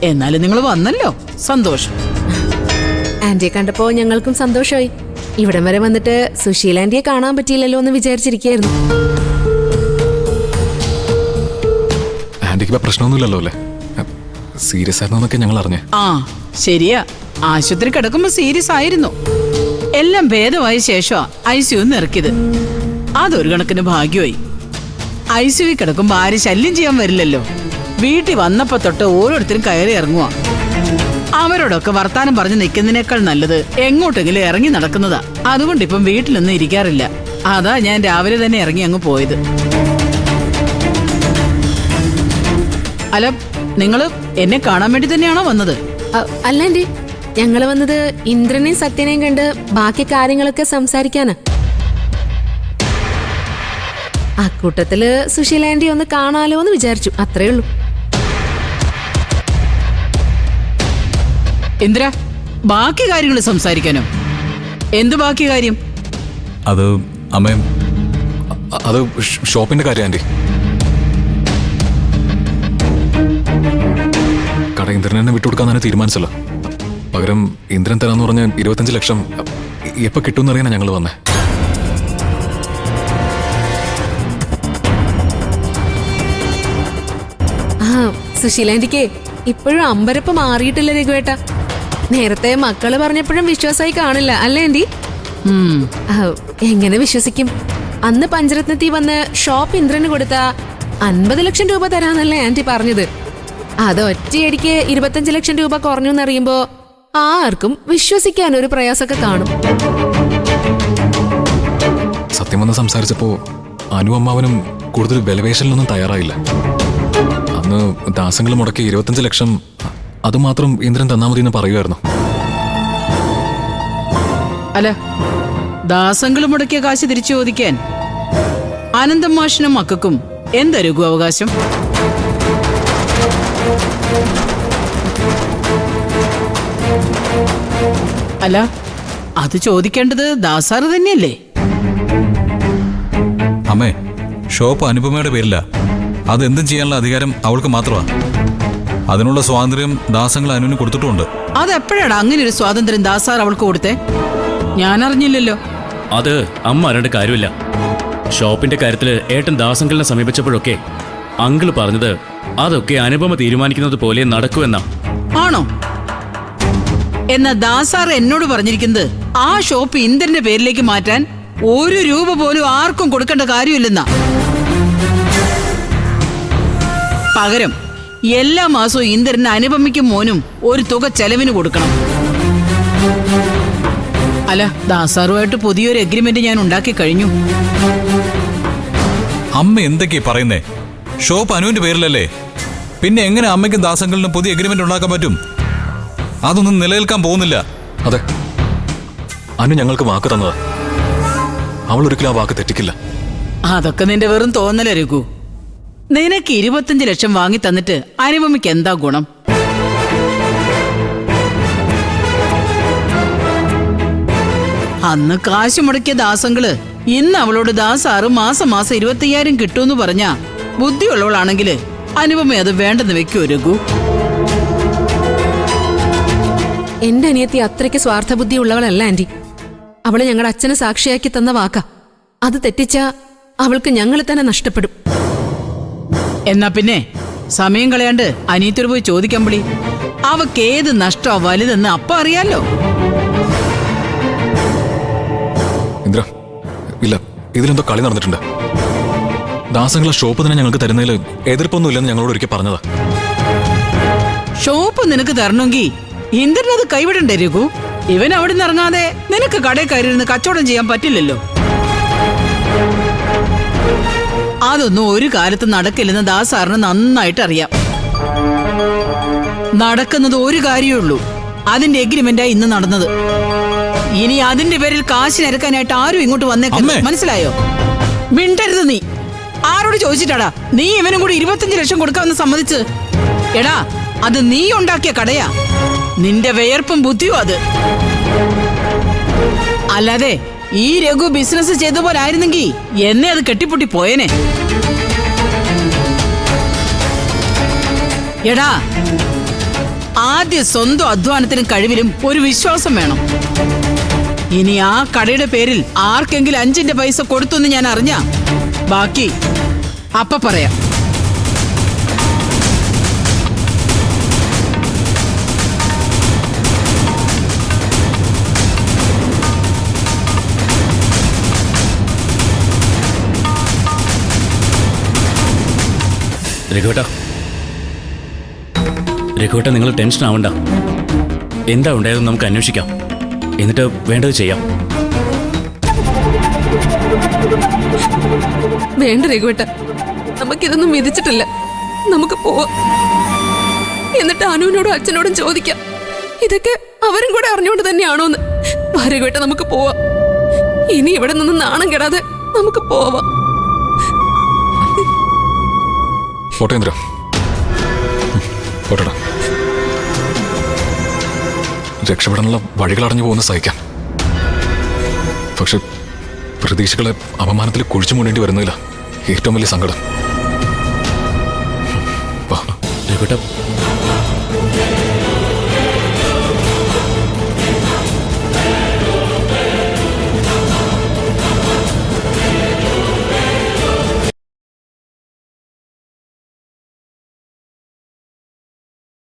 എന്നാലും നിങ്ങൾ വന്നല്ലോ, സന്തോഷം. ആന്റിയെ കണ്ടപ്പോ ഞങ്ങൾക്കും സന്തോഷമായി. ഇവിടം വരെ വന്നിട്ട് സുശീല ആന്റിയെ കാണാൻ പറ്റിയില്ലല്ലോ എന്ന് വിചാരിച്ചിരിക്കുകയായിരുന്നു. ആന്റിക്ക് പ്രശ്നമൊന്നുമില്ലല്ലോ അല്ലേ? സീരിയസ് ആയിരുന്നൊക്കെ ഞങ്ങൾ അറിഞ്ഞേ. ആ ശരിയാ, ആശുപത്രി കിടക്കുമ്പോ സീരിയസ് ആയിരുന്നു. എല്ലാം ഭേദമായ ശേഷമാ ICU ഇറക്കിയത്. അതൊരു കണക്കിന് ഭാഗ്യമായി. ICU കിടക്കുമ്പോ ആരും ശല്യം ചെയ്യാൻ വരില്ലല്ലോ. വീട്ടിൽ വന്നപ്പോ തൊട്ട് ഓരോരുത്തരും കയറി ഇറങ്ങുക. അവരോടൊക്കെ വർത്താനം പറഞ്ഞ് നിൽക്കുന്നതിനേക്കാൾ നല്ലത് എങ്ങോട്ടെങ്കിലും ഇറങ്ങി നടക്കുന്നതാ. അതുകൊണ്ട് ഇപ്പം വീട്ടിലൊന്നും ഇരിക്കാറില്ല. അതാ ഞാൻ രാവിലെ തന്നെ ഇറങ്ങി അങ്ങ് പോയത്. അല്ല, നിങ്ങള് എന്നെ കാണാൻ വേണ്ടി തന്നെയാണോ വന്നത്? അല്ല ആന്റി, ഞങ്ങള് വന്നത് ഇന്ദ്രനെയും സത്യനെയും കണ്ട് ബാക്കി കാര്യങ്ങളൊക്കെ സംസാരിക്കാനാ. അക്കൂട്ടത്തില് സുശീല ആന്റി ഒന്ന് കാണാലോ എന്ന് വിചാരിച്ചു, അത്രേ ഉള്ളൂ. ഇന്ദ്ര, ബാക്കി കാര്യങ്ങൾ സംസാരിക്കാനോ? എന്ത് ബാക്കി കാര്യം? അത് അമ്മയും അത് ഷോപ്പിന്റെ കാര്യം ആന്റി. കട ഇന്ദ്രൻ തന്നെ വിട്ടുകൊടുക്കാൻ തന്നെ തീരുമാനിച്ചല്ലോ. പകരം ഇന്ദ്രൻ തരാന്ന് പറഞ്ഞ 25 ലക്ഷം എപ്പോ കിട്ടുമെന്ന് അറിയാനാ ഞങ്ങൾ വന്നേ. സുശീല ആന്റിക്ക് ഇപ്പോഴും അമ്പരപ്പ് മാറിയിട്ടില്ല രഘുവേട്ട. നേരത്തെ മക്കള് പറഞ്ഞപ്പോഴും വിശ്വാസമായി കാണില്ല അല്ലേ ആന്റി? എങ്ങനെ വിശ്വസിക്കും? അന്ന് പഞ്ചരത്നത്തിൽ വന്ന് ഷോപ്പ് ഇന്ദ്രന് കൊടുത്ത 50 ലക്ഷം രൂപ തരാന്നല്ലേ ആന്റി പറഞ്ഞത്. അത് ഒറ്റയടിക്ക് 25 ലക്ഷം രൂപ കുറഞ്ഞു എന്നറിയുമ്പോ ആർക്കും വിശ്വസിക്കാൻ ഒരു പ്രയാസമൊക്കെ കാണും. സത്യം വന്ന് സംസാരിച്ചപ്പോ അനു അമ്മാവനും കൂടുതൽ വിലപേശലിനൊന്നും തയ്യാറായില്ല. അന്ന് ദാസങ്ങൾ മുടക്കി 25 ലക്ഷം അതുമാത്രം ഇന്ദ്രൻ തന്നാ മതി എന്ന് പറയുമായിരുന്നു. അല്ല, ദാസങ്ങൾ മുടക്കിയ കാശ് തിരിച്ചു ചോദിക്കാൻ ആനന്ദം മാഷിനും മക്കൾക്കും എന്തൊരു അവകാശം? അല്ല, അത് ചോദിക്കേണ്ടത് ദാസാറ് തന്നെയല്ലേ? അമ്മേ, ഷോപ്പ് അനുപമയുടെ പേരില്ല. അതെന്തും ചെയ്യാനുള്ള അധികാരം അവൾക്ക് മാത്രമാണ്. അതിനുള്ള സ്വാതന്ത്ര്യം ദാസങ്ങൾ അനുവിന് കൊടുത്തിട്ടുമുണ്ട്. അതെപ്പോഴാണ് അങ്ങനെ ഒരു സ്വാതന്ത്ര്യം ദാസാർ അവൾക്ക് കൊടുത്തേ? ഞാൻ അറിഞ്ഞില്ലല്ലോ. അത് അമ്മ അറിയേണ്ട കാര്യമില്ല. ഷോപ്പിന്റെ കാര്യത്തില് ഏട്ടൻ ദാസങ്കലിനെ സമീപിച്ചപ്പോഴൊക്കെ അങ്കിള് പറഞ്ഞത് അതൊക്കെ അനുപമ തീരുമാനിക്കുന്നത് പോലെ നടക്കൂ എന്നാ. ആണോ? എന്നാ ദാസാർ എന്നോട് പറഞ്ഞിരിക്കുന്നത് ആ ഷോപ്പ് ഇന്ദ്രന്റെ പേരിലേക്ക് മാറ്റാൻ 1 രൂപ പോലും ആർക്കും കൊടുക്കേണ്ട കാര്യമില്ലെന്നാ. പകരം എല്ലാ മാസവും ഇന്ദ്രന് അനുപമയ്ക്കും മോനും ഒരു തുക ചെലവിന് കൊടുക്കണം. അല്ല, ദാസാറുമായിട്ട് പുതിയൊരു എഗ്രിമെന്റ് ഞാൻ ഉണ്ടാക്കി കഴിഞ്ഞു. അമ്മ എന്തൊക്കെയാ പറയുന്നേ? ഷോപ്പ് അനുവിന്റെ പേരിലല്ലേ? പിന്നെ എങ്ങനെ അമ്മയ്ക്കും ദാസങ്ങളിലും പുതിയ എഗ്രിമെന്റ് ഉണ്ടാക്കാൻ പറ്റും? അതൊന്നും നിലനിൽക്കാൻ പോകുന്നില്ല. അതെ, അനു ഞങ്ങൾക്ക് വാക്ക് തന്നതാ. അവൾ ഒരിക്കലും ആ വാക്ക് തെറ്റിക്കില്ല. അതൊക്കെ നിന്റെ വെറും തോന്നല രഘു. നിനക്ക് 25 ലക്ഷം വാങ്ങി തന്നിട്ട് അനുപമയ്ക്ക് എന്താ ഗുണം? അന്ന് കാശ് മുടക്കിയ ദാസങ്ങള് ഇന്ന് അവളോട് ദാസാറ് മാസം 25,000 കിട്ടുമെന്ന് പറഞ്ഞാ ബുദ്ധിയുള്ളവളാണെങ്കില് അനുപമ അത് വേണ്ടെന്ന് വെക്കൂ രഘു. എന്റെ അനിയത്തി അത്രയ്ക്ക് സ്വാർത്ഥബുദ്ധി ഉള്ളവളല്ല ആന്റി. അവള് ഞങ്ങളുടെ അച്ഛനെ സാക്ഷിയാക്കി തന്ന വാക്കാ. അത് തെറ്റിച്ചാ അവൾക്ക് ഞങ്ങളെ തന്നെ നഷ്ടപ്പെടും. എന്നാ പിന്നെ സമയം കളയാണ്ട് അനിയത്തോട് പോയി ചോദിക്കാൻ വിളി. അവക്ക് ഏത് നഷ്ടമാ വലുതെന്ന് അപ്പ അറിയാലോ. ഇന്ദ്ര, ഇല്ല, ഇതിലെന്തോ കളി നടന്നിട്ടുണ്ട്. ദാസങ്ങളെ ഷോപ്പ് തന്നെ ഞങ്ങൾക്ക് തരുന്നതിൽ എതിർപ്പൊന്നുമില്ലെന്ന് ഞങ്ങളോട് ഒരിക്കൽ പറഞ്ഞതാ. ഷോപ്പ് നിനക്ക് തരണമെങ്കിൽ ഇന്ദ്രനത് കൈവിടണ്ടേ രഘു? ഇവൻ അവിടെ നിന്ന് ഇറങ്ങാതെ നിനക്ക് കടയിൽ കയറിയിരുന്ന് കച്ചവടം ചെയ്യാൻ പറ്റില്ലല്ലോ. അതൊന്നും ഒരു കാലത്ത് നടക്കില്ലെന്ന് ദാസാറിന് നന്നായിട്ട് അറിയാം. നടക്കുന്നത് ഒരു കാര്യമേ ഉള്ളൂ. അതിന്റെ എഗ്രിമെന്റാ ഇന്ന് നടന്നത്. ഇനി അതിന്റെ പേരിൽ കാശിനിരക്കാനായിട്ട് ആരും ഇങ്ങോട്ട് വന്നേക്കും. മനസ്സിലായോ? മിണ്ടരുത് നീ. ആരോട് ചോദിച്ചിട്ടാടാ നീ ഇവനും കൂടി 25 ലക്ഷം കൊടുക്കാമെന്ന് സമ്മതിച്ച്? എടാ, അത് നീ ഉണ്ടാക്കിയ കടയാ. നിന്റെ വിയർപ്പും ബുദ്ധിയും അത്. അല്ലാതെ ഈ രഘു ബിസിനസ് ചെയ്ത പോലെ ആയിരുന്നെങ്കിൽ എന്നെ അത് കെട്ടിപ്പൊട്ടി പോയേനെ. എടാ, ആദ്യം സ്വന്തം അധ്വാനത്തിനും കഴിവിലും ഒരു വിശ്വാസം വേണം. ഇനി ആ കടയുടെ പേരിൽ ആർക്കെങ്കിലും 5 പൈസ കൊടുത്തെന്ന് ഞാൻ അറിഞ്ഞ ബാക്കി അപ്പ പറയാം. രഘുവേട്ട നിങ്ങൾ ടെൻഷൻ ആവണ്ട. എന്താ ഉണ്ടായതെന്ന് നമുക്ക് അന്വേഷിക്കാം, എന്നിട്ട് വേണ്ടത് ചെയ്യാം. വേണ്ട രഘുവേട്ട, നമുക്കിതൊന്നും വിധിച്ചിട്ടില്ല. നമുക്ക് പോവാം. എന്നിട്ട് അനുവിനോടും അച്ഛനോടും ചോദിക്കാം, ഇതൊക്കെ അവരും കൂടെ അറിഞ്ഞുകൊണ്ട് തന്നെയാണോന്ന്. രഘുവേട്ട, നമുക്ക് പോവാം. ഇനി ഇവിടെ നിന്ന് നാണം കെടാതെ നമുക്ക് പോവാം. പോട്ടേന്ദ്ര, പോട്ടടാ. രക്ഷപ്പെടാനുള്ള വഴികൾ അടഞ്ഞു പോകുന്ന സഹിക്കാം. പക്ഷെ പ്രതീക്ഷകളെ അപമാനത്തിൽ കുഴിച്ചു മൂടേണ്ടി വരുന്നില്ല ഏറ്റവും വലിയ സങ്കടം. രഘുവേട്ട,